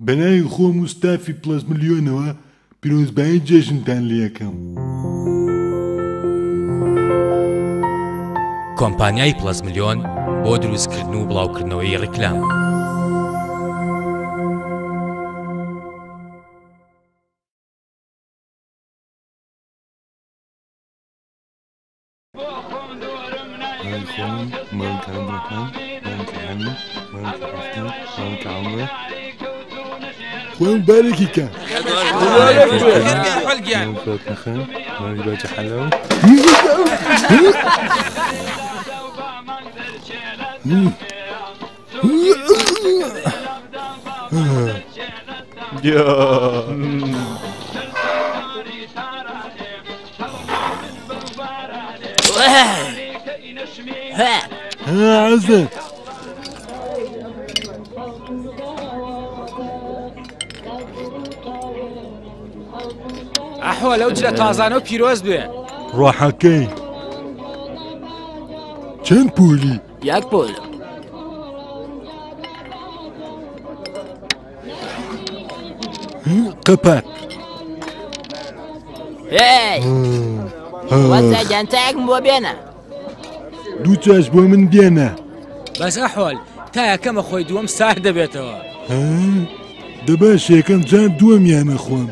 بەناوی خۆم و ستافی پلس ملیۆنەوە پیرۆزبایی جێژنتان لێ یەکەم. کۆمپانیای پلس ملیۆن بۆ دروستکردن و بڵاوکردنەوەی ڕیکلام. مالك عبد الرحمن، مالك علي، مالك عفتان، مالك عمرو. خوان باركي كان. مالك فاتن خان، مالك باجي حلاوة. ها عزت ئەحوال ئەو جلە تازانە و پیرۆز بێ. ڕاحەکەی چەند پولی؟ 1 پۆل. قەپات وەزە جانتاکم بۆ بێنە. دوو چاش بۆ من بێنە. بەس ئەحوال تا یەکەمە خۆی دووەم سار دەبێتەوە. دەباش یەکەم جان دووەمیانە خۆم.